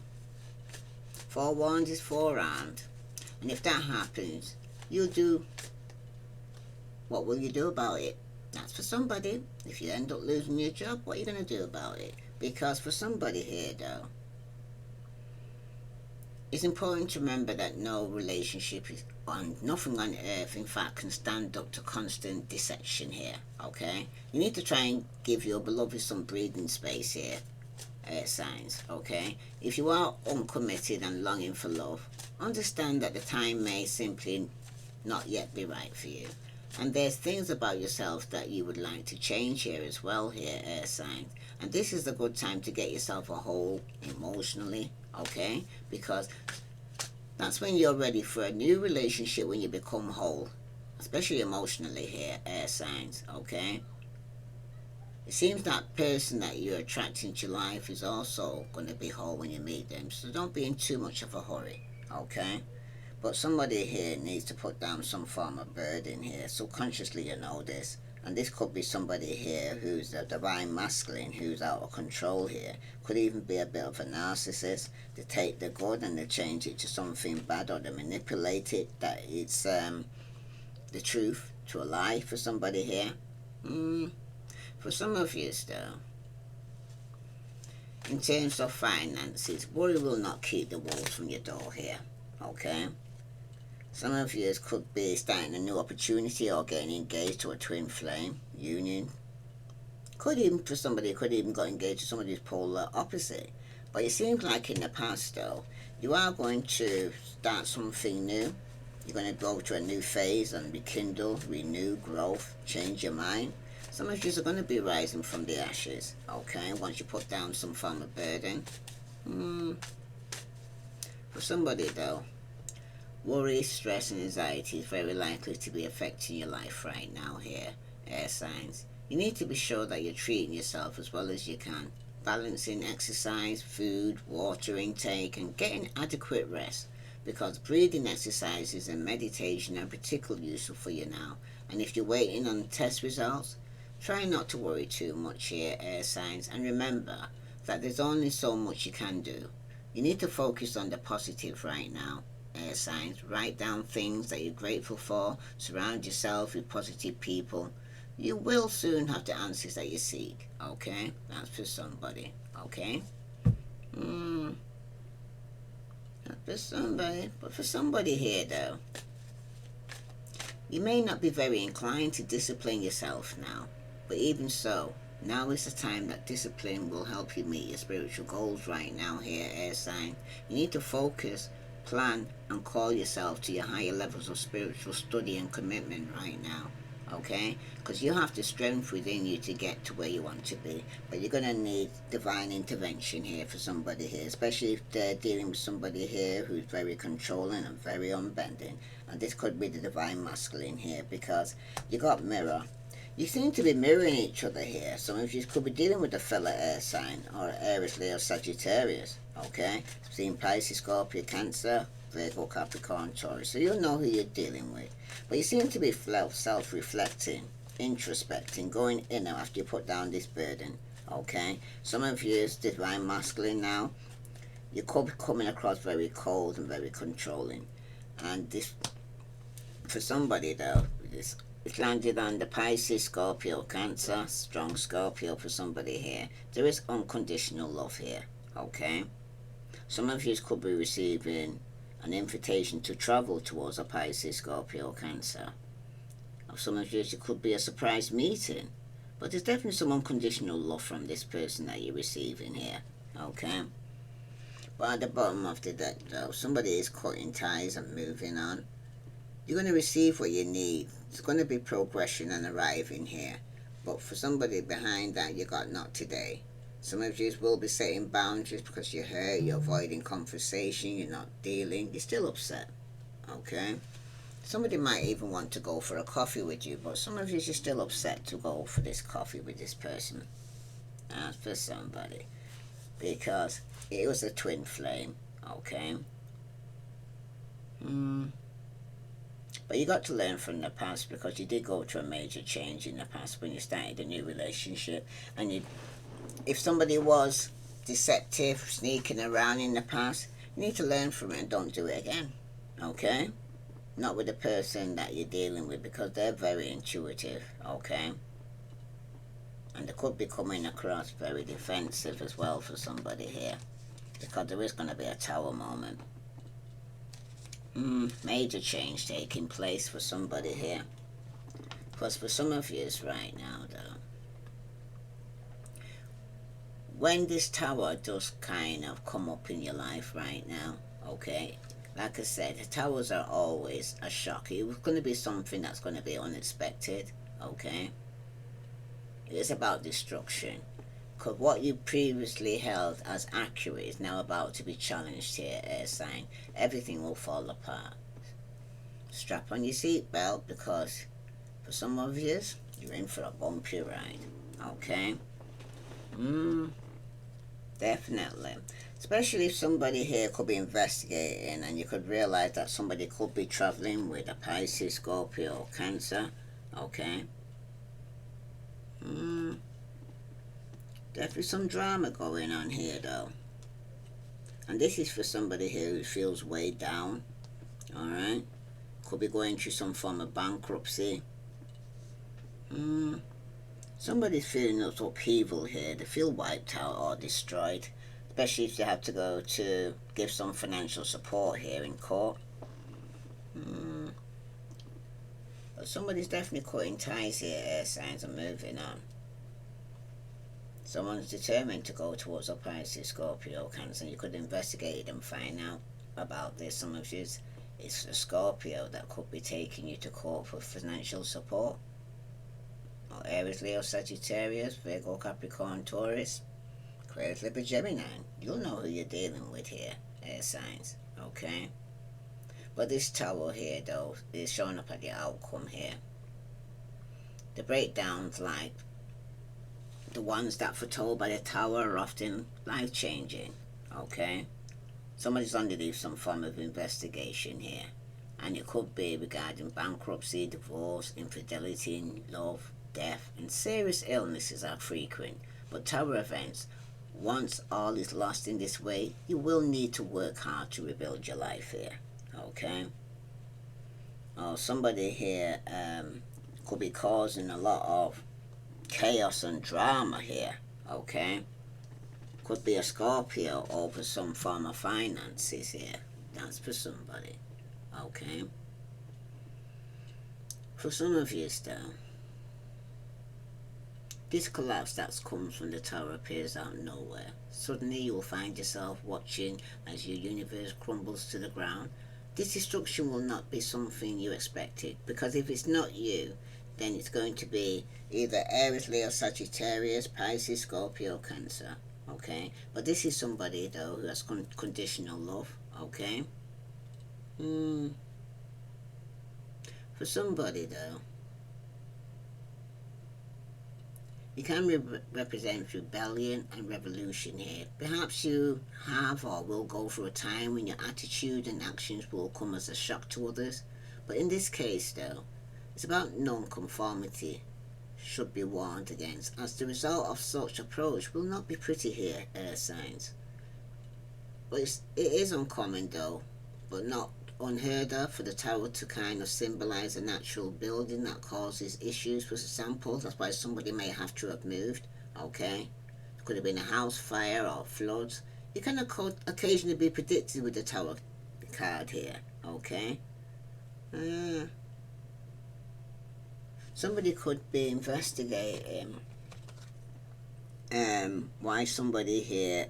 4 wands is 4 round. And if that happens, you'll do, what will you do about it? That's for somebody. If you end up losing your job, what are you going to do about it? Because for somebody here though, It's important to remember that no relationship is on nothing on earth, in fact, can stand up to constant deception here. Okay, you need to try and give your beloved some breathing space here. Signs. Okay, if you are uncommitted and longing for love, understand that the time may simply not yet be right for you. And there's things about yourself that you would like to change here as well, here, air signs. And this is a good time to get yourself a whole emotionally, okay? Because that's when you're ready for a new relationship, when you become whole, especially emotionally here, air signs, okay? It seems that person that you're attracting to life is also going to be whole when you meet them. So don't be in too much of a hurry, okay? But somebody here needs to put down some form of burden here. Subconsciously you know this. And this could be somebody here who's a divine masculine, who's out of control here. Could even be a bit of a narcissist. They take the good and they change it to something bad, or they manipulate it that it's the truth to a lie for somebody here. For some of you though, in terms of finances, worry will not keep the wolves from your door here, okay? Some of you could be starting a new opportunity or getting engaged to a twin flame union. Could even, for somebody, could even got engaged to somebody who's polar opposite. But it seems like in the past though, you are going to start something new. You're going to go to a new phase and rekindle, renew, growth, change your mind. Some of you are going to be rising from the ashes, okay, once you put down some form of burden. For somebody though, worry, stress and anxiety is very likely to be affecting your life right now here, air signs. You need to be sure that you're treating yourself as well as you can, balancing exercise, food, water intake and getting adequate rest, because breathing exercises and meditation are particularly useful for you now. And if you're waiting on test results, try not to worry too much here, air signs, and remember that there's only so much you can do. You need to focus on the positive right now, air signs. Write down things that you're grateful for, surround yourself with positive people. You will soon have the answers that you seek, okay? That's for somebody, okay? Not for somebody, but for somebody here though, you may not be very inclined to discipline yourself now. But even so, now is the time that discipline will help you meet your spiritual goals right now here, air sign. You need to focus, plan, and call yourself to your higher levels of spiritual study and commitment right now, okay? Because you have the strength within you to get to where you want to be. But you're going to need divine intervention here for somebody here, especially if they're dealing with somebody here who's very controlling and very unbending. And this could be the divine masculine here, because you got mirror. You seem to be mirroring each other here. Some of you could be dealing with a fellow air sign, or Aries, Leo, Sagittarius, okay? Seeing Pisces, Scorpio, Cancer, Virgo, Capricorn, Taurus. So you'll know who you're dealing with. But you seem to be self-reflecting, introspecting, going inner after you put down this burden, okay? Some of you is divine masculine now. You could be coming across very cold and very controlling. And this, for somebody though, it's landed on the Pisces, Scorpio, Cancer, strong Scorpio for somebody here. There is unconditional love here, okay? Some of you could be receiving an invitation to travel towards a Pisces, Scorpio, Cancer. Some of you, it could be a surprise meeting. But there's definitely some unconditional love from this person that you're receiving here, okay? But at the bottom of the deck though, somebody is cutting ties and moving on. You're going to receive what you need. It's going to be progression and arriving here. But for somebody behind that, you got not today. Some of you will be setting boundaries because you're hurt, you're avoiding conversation, you're not dealing, you're still upset, okay? Somebody might even want to go for a coffee with you, but some of you are still upset to go for this coffee with this person. That's for somebody. Because it was a twin flame, okay? But you got to learn from the past, because you did go through a major change in the past when you started a new relationship. And if somebody was deceptive, sneaking around in the past, you need to learn from it and don't do it again, okay? Not with the person that you're dealing with, because they're very intuitive, okay? And they could be coming across very defensive as well for somebody here, because there is going to be a tower moment. Major change taking place for somebody here. Because for some of you right now, though, when this tower does kind of come up in your life right now, okay, like I said, the towers are always a shock. It's going to be something that's going to be unexpected, okay? It is about destruction. Because what you previously held as accurate is now about to be challenged here, air sign. Everything will fall apart. Strap on your seatbelt, because for some of you, you're in for a bumpy ride, okay? Definitely. Especially if somebody here could be investigating and you could realize that somebody could be traveling with a Pisces, Scorpio, Cancer, okay? Definitely some drama going on here, though. And this is for somebody here who feels weighed down, alright? Could be going through some form of bankruptcy. Somebody's feeling this upheaval here. They feel wiped out or destroyed, especially if they have to go to give some financial support here in court. But somebody's definitely cutting ties here, air signs, and moving on. Someone's determined to go towards a Pisces, Scorpio, Cancer. You could investigate and find out about this. Some of you, it's a Scorpio that could be taking you to court for financial support. Or Aries, Leo, Sagittarius, Virgo, Capricorn, Taurus, Aquarius, Libra, Gemini. You'll know who you're dealing with here, air signs, okay? But this tower here, though, is showing up at the outcome here. The breakdowns, like the ones that foretold by the tower, are often life-changing, okay? Somebody's underneath some form of investigation here. And it could be regarding bankruptcy, divorce, infidelity in love, death, and serious illnesses are frequent. But tower events, once all is lost in this way, you will need to work hard to rebuild your life here, okay? Oh, somebody here could be causing a lot of chaos and drama here, okay? Could be a Scorpio over some form of finances here. That's for somebody, okay? For some of you, though, this collapse that comes from the tower appears out of nowhere. Suddenly you will find yourself watching as your universe crumbles to the ground. This destruction will not be something you expected, because if it's not you, then it's going to be either Aries, Leo, Sagittarius, Pisces, Scorpio, Cancer, okay? But this is somebody, though, who has conditional love, okay? For somebody, though, it can represent rebellion and revolution here. Perhaps you have or will go through a time when your attitude and actions will come as a shock to others. But in this case, though, it's about non-conformity should be warned against, as the result of such approach will not be pretty here, air signs. But it is uncommon, though, but not unheard of, for the tower to kind of symbolize a natural building that causes issues. For example, that's why somebody may have to have moved, okay? It could have been a house fire or floods. It can occasionally be predicted with the tower card here, okay? Somebody could be investigating why somebody here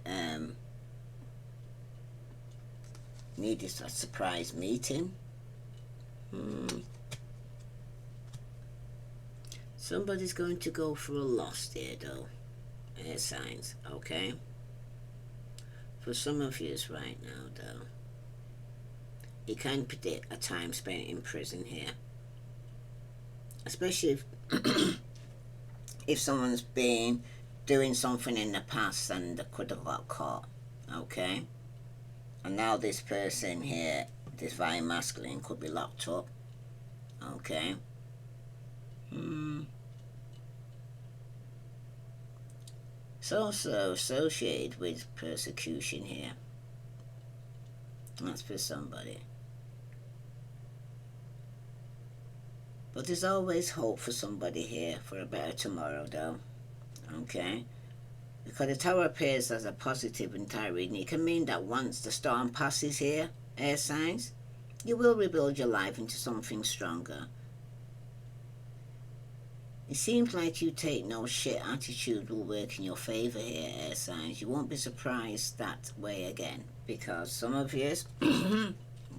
needed a surprise meeting. Somebody's going to go for a loss here, though, air signs, okay? For some of you right now, though, you can predict a time spent in prison here, especially if someone's been doing something in the past and they could have got caught, okay? And now this person here, this Divine Masculine, could be locked up, okay? It's also associated with persecution here. That's for somebody. But there's always hope for somebody here for a better tomorrow, though, okay? Because the tower appears as a positive entire reading. It can mean that once the storm passes here, air signs, You will rebuild your life into something stronger. It seems like you take no shit attitude will work in your favor here, air signs. You won't be surprised that way again. Because some of you,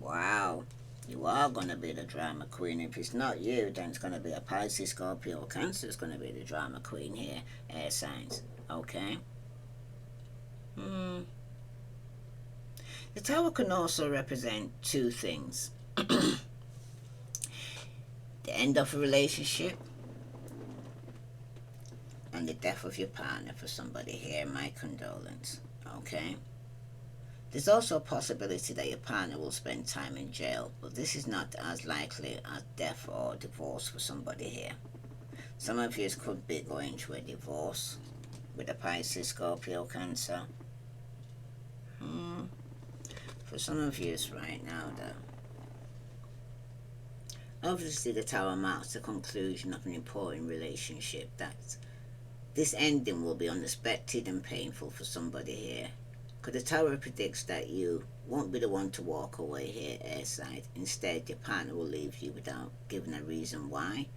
wow, you are going to be the drama queen. If it's not you, then it's going to be a Pisces, Scorpio, or Cancer is going to be the drama queen here, air signs. Okay? The Tower can also represent two things. The end of a relationship and the death of your partner. For somebody here, my condolence. Okay? There's also a possibility that your partner will spend time in jail, but this is not as likely as death or divorce for somebody here. Some of you could be going through a divorce with a Pisces, Scorpio, Cancer. For some of you right now, though, obviously the Tower marks the conclusion of an important relationship. That this ending will be unexpected and painful for somebody here. Because the Tower predicts that you won't be the one to walk away here, airside. Instead, your partner will leave you without giving a reason why.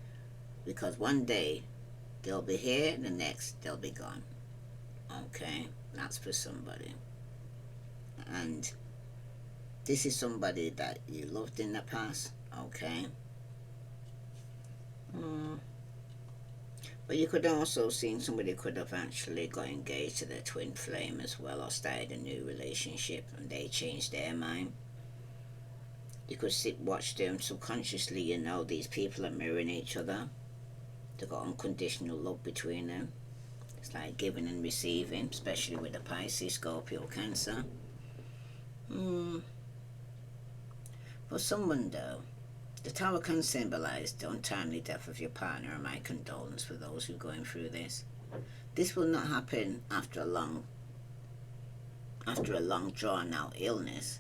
Because one day, they'll be here, the next, they'll be gone. Okay? That's for somebody. And this is somebody that you loved in the past. Okay? But you could also see somebody could have actually got engaged to their twin flame as well, or started a new relationship and they changed their mind. You could watch them subconsciously, you know, these people are mirroring each other. They've got unconditional love between them. It's like giving and receiving, especially with the Pisces, Scorpio, Cancer. For someone though, the Tower can symbolize the untimely death of your partner, and my condolence for those who are going through this. This will not happen after a long drawn out illness.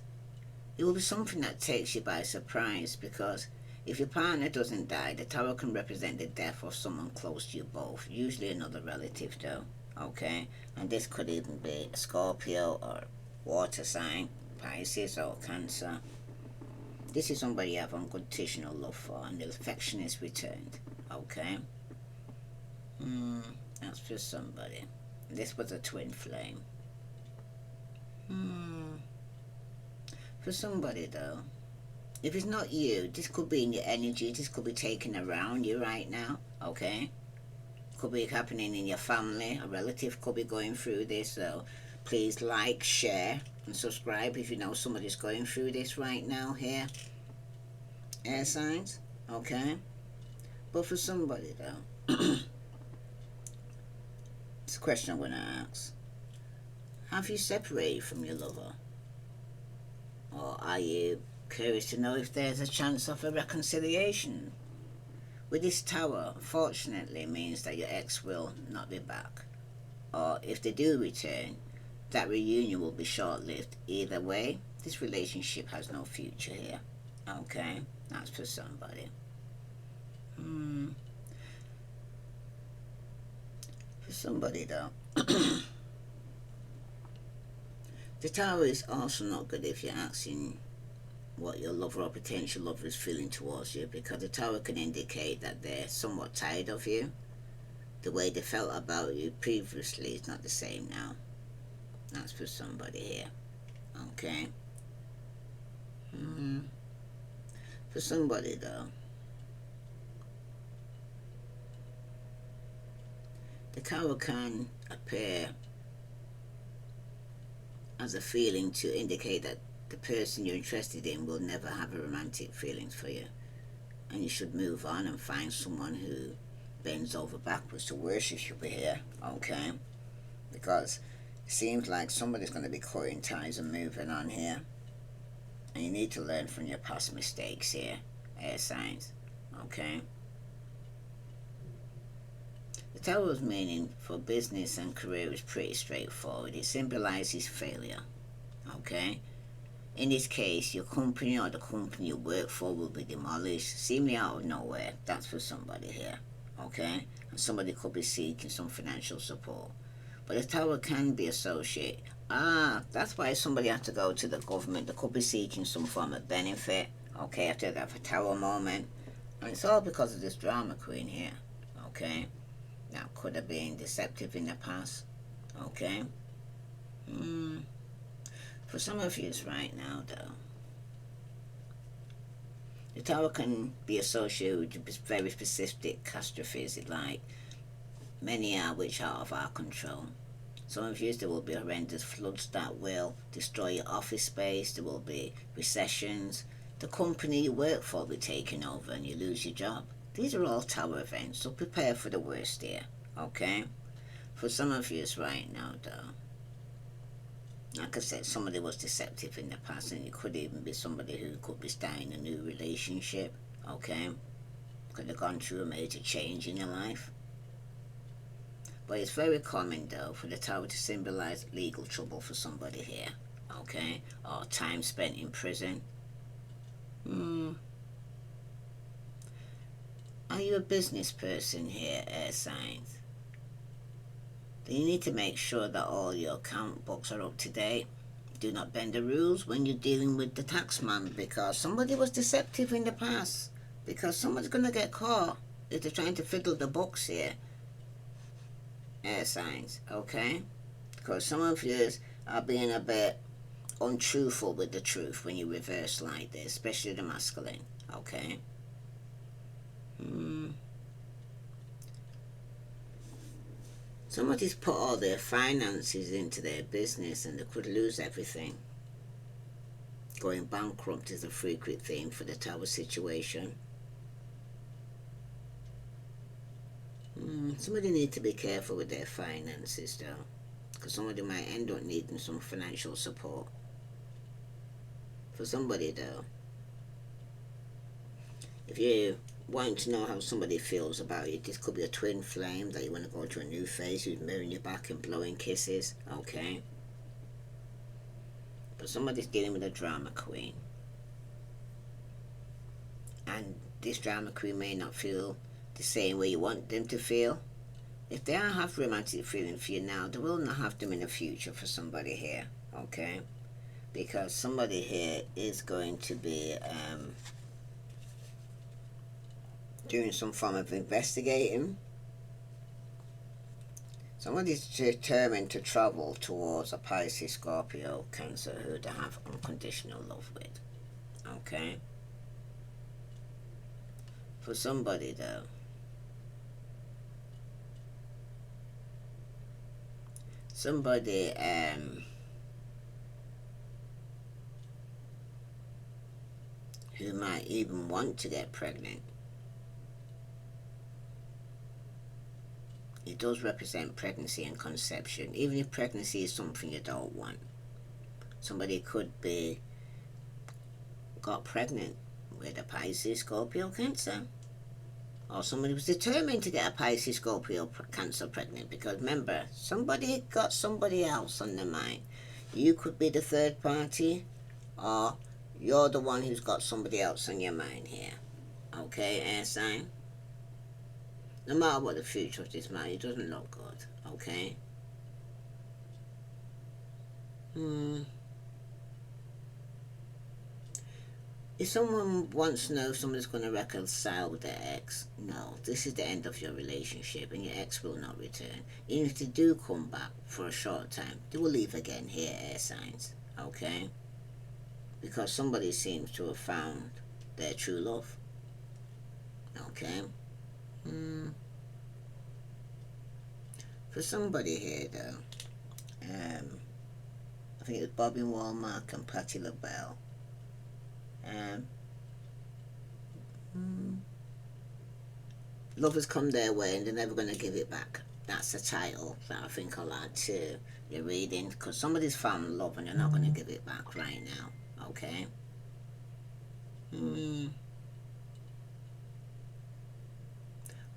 It will be something that takes you by surprise, because if your partner doesn't die, the Tower can represent the death of someone close to you both, usually another relative though, okay? And this could even be a Scorpio or water sign, Pisces or Cancer. This is somebody you have unconditional love for, and the affection is returned. Okay? That's for somebody. This was a twin flame. For somebody though, if it's not you, this could be in your energy, this could be taken around you right now. Okay? Could be happening in your family, a relative could be going through this, so please like, share, and subscribe if you know somebody's going through this right now here. Air signs, okay? But for somebody though, it's a question I'm going to ask. Have you separated from your lover? Or are you curious to know if there's a chance of a reconciliation? With this Tower, unfortunately, means that your ex will not be back. Or if they do return, that reunion will be short-lived. Either way, this relationship has no future here. Okay? That's for somebody. For somebody though, the Tower is also not good if you're asking what your lover or potential lover is feeling towards you, because the Tower can indicate that they're somewhat tired of you. The way they felt about you previously is not the same now. That's for somebody here. Okay? For somebody though, the Tower can appear as a feeling to indicate that the person you're interested in will never have a romantic feelings for you, and you should move on and find someone who bends over backwards to worship you here. Okay? Because it seems like somebody's going to be cutting ties and moving on here. And you need to learn from your past mistakes here, air signs. Okay? The Tower's meaning for business and career is pretty straightforward. It symbolizes failure. Okay? In this case, your company or the company you work for will be demolished, seemingly out of nowhere. That's for somebody here. Okay? And somebody could be seeking some financial support. But the Tower can be associated. That's why somebody has to go to the government. They could be seeking some form of benefit. Okay, after that tower moment. And it's all because of this drama queen here. Okay? Now, could have been deceptive in the past. Okay? For some of you right now, though, the tower can be associated with very specific catastrophes, like many are which are out of our control. Some of you, there will be horrendous floods that will destroy your office space. There will be recessions. The company you work for will be taken over and you lose your job. These are all tower events, so prepare for the worst here, okay? For some of you right now, though, like I said, somebody was deceptive in the past, and it could even be somebody who could be starting a new relationship, okay? Could have gone through a major change in your life. But it's very common, though, for the tower to symbolize legal trouble for somebody here, okay? Or time spent in prison. Are you a business person here, air signs? Then you need to make sure that all your account books are up to date. Do not bend the rules when you're dealing with the taxman, because somebody was deceptive in the past. Because someone's going to get caught if they're trying to fiddle the books here. Air signs, okay? Because some of you are being a bit untruthful with the truth when you reverse like this, especially the masculine, okay? Somebody's put all their finances into their business and they could lose everything. Going bankrupt is a frequent theme for the tower situation. Somebody needs to be careful with their finances, though, because somebody might end up needing some financial support. For somebody, though, if you want to know how somebody feels about you, this could be a twin flame that you want to go to a new phase, who's mirroring your back and blowing kisses, okay? But somebody's dealing with a drama queen. And this drama queen may not feel the same way you want them to feel. If they don't have romantic feeling for you now, they will not have them in the future for somebody here, okay? Because somebody here is going to be doing some form of investigating. Somebody's determined to travel towards a Pisces, Scorpio, Cancer who they have unconditional love with, okay? For somebody, though, somebody who might even want to get pregnant. It does represent pregnancy and conception, even if pregnancy is something you don't want. Somebody could be got pregnant with a Pisces, Scorpio, Cancer. Or somebody was determined to get a Pisces, Scorpio, Cancer pregnant, because remember, somebody got somebody else on their mind. You could be the third party, or you're the one who's got somebody else on your mind here. Okay, air sign? No matter what the future of this man, it doesn't look good, okay? If someone wants to know if someone's going to reconcile with their ex, no, this is the end of your relationship and your ex will not return. Even if they do come back for a short time, they will leave again here, air signs, okay? Because somebody seems to have found their true love, okay? For somebody here, though, I think it's Bobby Womack and Patti LaBelle. Love has come their way and they're never going to give it back. That's the title that I think I'll add to your reading, because somebody's found love and they're not going to give it back right now, okay?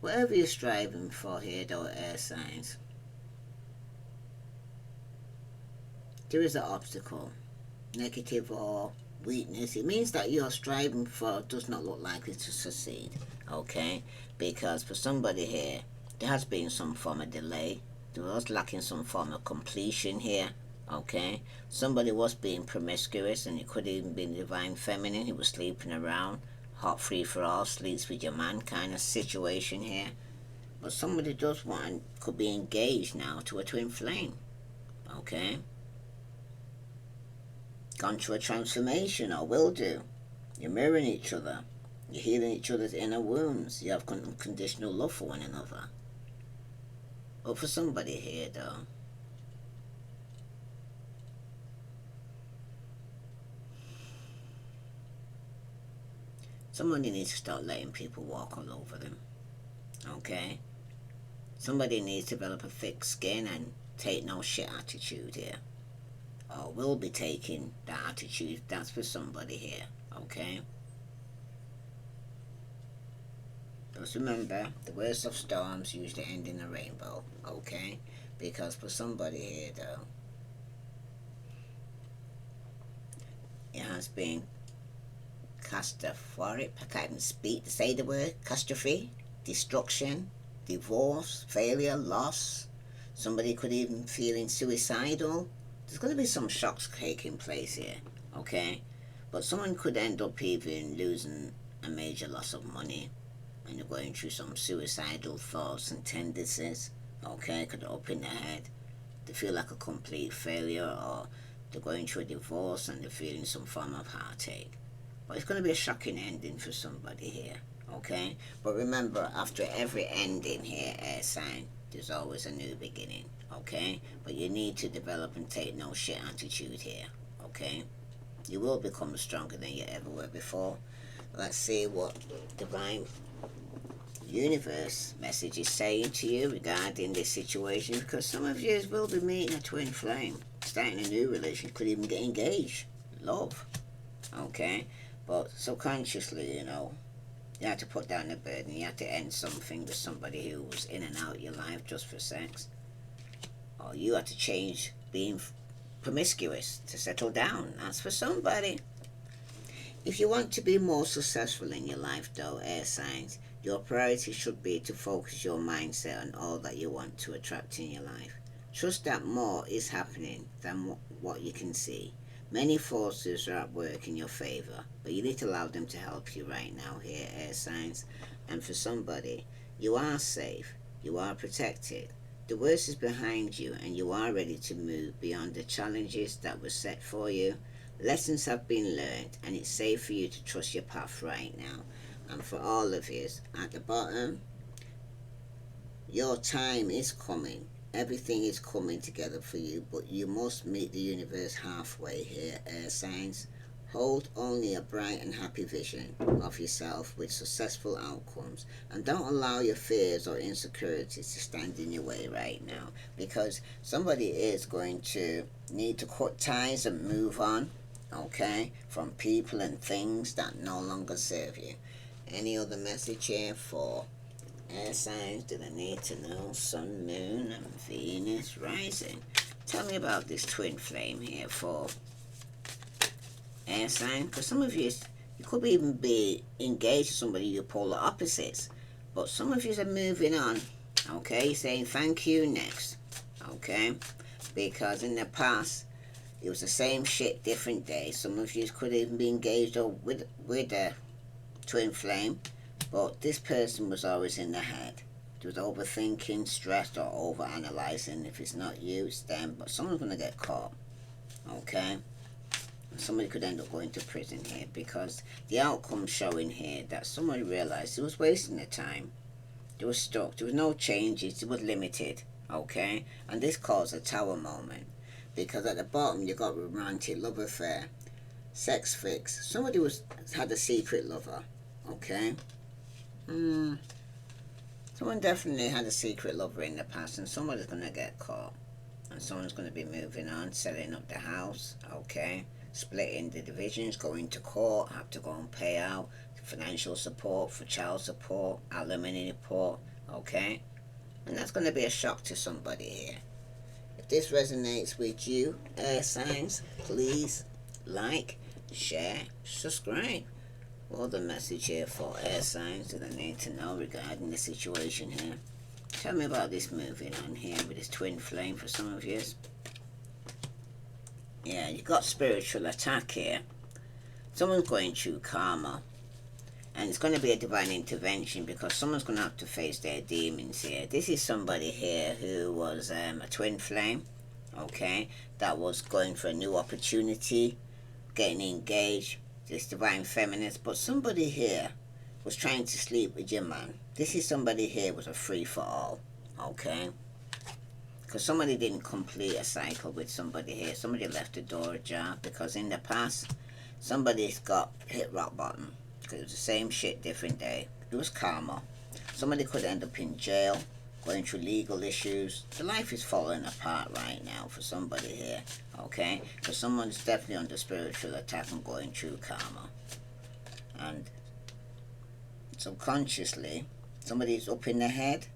Whatever you're striving for here, though, air signs, there is an obstacle, negative or weakness. It means that you're striving for does not look likely to succeed, okay? Because for somebody here, there has been some form of delay. There was lacking some form of completion here, Okay, somebody was being promiscuous, and it could even be the divine feminine. He was sleeping around, hot free for all, sleeps with your man kind of situation here. But somebody does want, could be engaged now to a twin flame. Okay, gone through a transformation, or will do. You're mirroring each other. You're healing each other's inner wounds. You have unconditional love for one another. But for somebody here, though, somebody needs to start letting people walk all over them. Okay? Somebody needs to develop a thick skin and take no shit attitude here. Or will be taking that attitude. That's for somebody here. Okay? Just remember, the worst of storms usually end in a rainbow. Okay? Because for somebody here, though, it has been catastrophic. I can't even speak to say the word. Catastrophe, destruction, divorce, failure, loss. Somebody could even feeling suicidal. There's going to be some shocks taking place here, okay? But someone could end up even losing a major loss of money, and you're going through some suicidal thoughts and tendencies, okay? Could up in their head. They feel like a complete failure, or they're going through a divorce and they're feeling some form of heartache. But it's going to be a shocking ending for somebody here, okay? But remember, after every ending here, air sign, there's always a new beginning, okay? But you need to develop and take no shit attitude here, okay? You will become stronger than you ever were before. Let's see what divine universe message is saying to you regarding this situation, because some of you will be meeting a twin flame, starting a new relationship, could even get engaged, love, okay? But subconsciously, you know, you have to put down the burden. You have to end something with somebody who was in and out of your life just for sex. Or you have to change being promiscuous to settle down. That's for somebody. If you want to be more successful in your life, though, air signs, your priority should be to focus your mindset on all that you want to attract in your life. Trust that more is happening than what you can see. Many forces are at work in your favor, but you need to allow them to help you right now here, air signs. And for somebody, you are safe, you are protected. The worst is behind you, and you are ready to move beyond the challenges that were set for you. Lessons have been learned, and it's safe for you to trust your path right now. And for all of you, at the bottom, your time is coming. Everything is coming together for you, but you must meet the universe halfway here, air signs. Hold only a bright and happy vision of yourself with successful outcomes, and don't allow your fears or insecurities to stand in your way right now, because somebody is going to need to cut ties and move on, okay, from people and things that no longer serve you. Any other message here for air signs that I need to know? Sun, Moon, and Venus rising. Tell me about this twin flame here for air sign, because some of you could even be engaged to somebody you're polar opposites, but some of you are moving on, okay, saying thank you next, okay, because in the past it was the same shit, different day. Some of you could even be engaged with a twin flame, but this person was always in the head. It was overthinking, stressed, or over-analyzing. If it's not you, it's them, but someone's going to get caught, okay? Somebody could end up going to prison here, because the outcome showing here that somebody realized it was wasting their time. They were stuck. There was no changes. It was limited, okay? And this caused a tower moment, because at the bottom you got romantic love affair, sex fix. Somebody had a secret lover, okay? Someone definitely had a secret lover in the past, and somebody's going to get caught. And someone's going to be moving on, selling up the house, okay? Splitting the divisions, going to court, have to go and pay out financial support for child support, alimony support, okay? And that's going to be a shock to somebody here. If this resonates with you, air signs, please like, share, subscribe. Well, the message here for air signs that I need to know regarding the situation here. Tell me about this moving on here with this twin flame for some of you. Yeah, you got spiritual attack here. Someone's going through karma. And it's going to be a divine intervention because someone's going to have to face their demons here. This is somebody here who was a twin flame, okay, that was going for a new opportunity, getting engaged, this divine feminist. But somebody here was trying to sleep with your man. This is somebody here was a free for all, okay? Because somebody didn't complete a cycle with somebody here. Somebody left the door ajar because in the past, somebody's got hit rock bottom. It was the same shit, different day. It was karma. Somebody could end up in jail, going through legal issues. The life is falling apart right now for somebody here, okay? Because someone's definitely under spiritual attack and going through karma. And subconsciously, somebody's up in their head,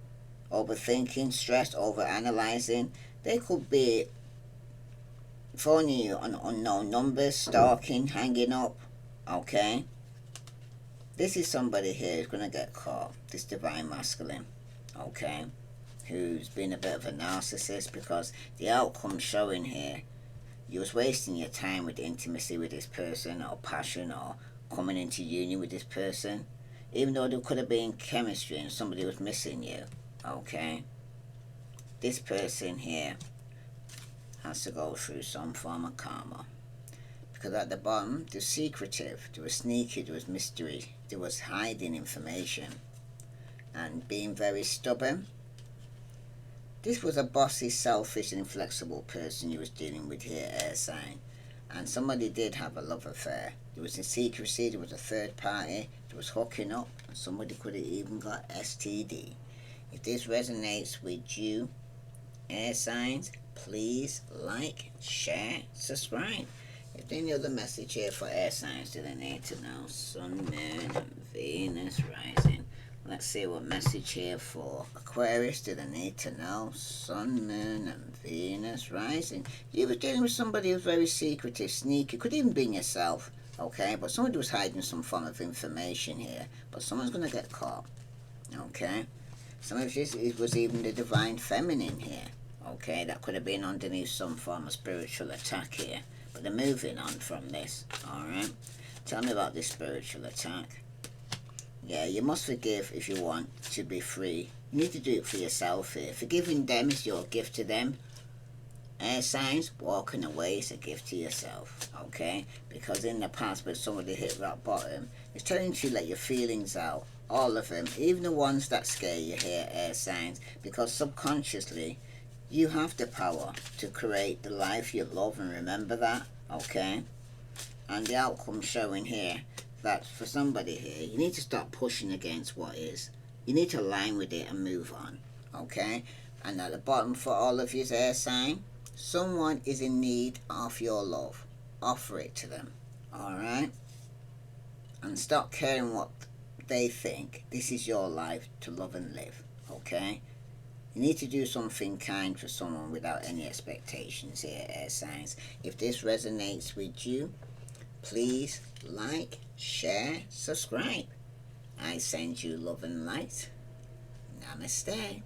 overthinking, stressed, overanalyzing. They could be phoning you on unknown numbers, stalking, hanging up, okay? This is somebody here who's going to get caught, this divine masculine, okay, who's been a bit of a narcissist because the outcome showing here, you was wasting your time with intimacy with this person or passion or coming into union with this person, even though there could have been chemistry and somebody was missing you, okay. This person here has to go through some form of karma. Because at the bottom, there was secretive, there was sneaky, there was mystery, there was hiding information, and being very stubborn. This was a bossy, selfish, and inflexible person you was dealing with here, air sign. And somebody did have a love affair. There was a secrecy, there was a third party, there was hooking up, and somebody could have even got STD. If this resonates with you, air signs, please like, share, subscribe. If there's any other message here for air signs, do they need to know? Sun, Moon, and Venus rising. Let's see what message here for Aquarius. Do they need to know? Sun, Moon, and Venus rising. You were dealing with somebody who's very secretive, sneaky. Could even be yourself, okay? But somebody was hiding some form of information here. But someone's going to get caught, okay? Some of this was even the divine feminine here, okay? That could have been underneath some form of spiritual attack here. But they're moving on from this, alright? Tell me about this spiritual attack. Yeah, you must forgive if you want to be free. You need to do it for yourself here. Forgiving them is your gift to them. Air signs, walking away is a gift to yourself, okay? Because in the past when somebody hit rock bottom, it's telling you to let your feelings out. All of them, even the ones that scare you here, air signs. Because subconsciously, you have the power to create the life you love, and remember that, okay? And the outcome showing here that for somebody here, you need to stop pushing against what is. You need to align with it and move on, okay? And at the bottom for all of you, air sign, someone is in need of your love. Offer it to them, alright? And stop caring what they think. This is your life to love and live, okay? You need to do something kind for someone without any expectations here, air signs. If this resonates with you, please like, share, subscribe. I send you love and light. Namaste.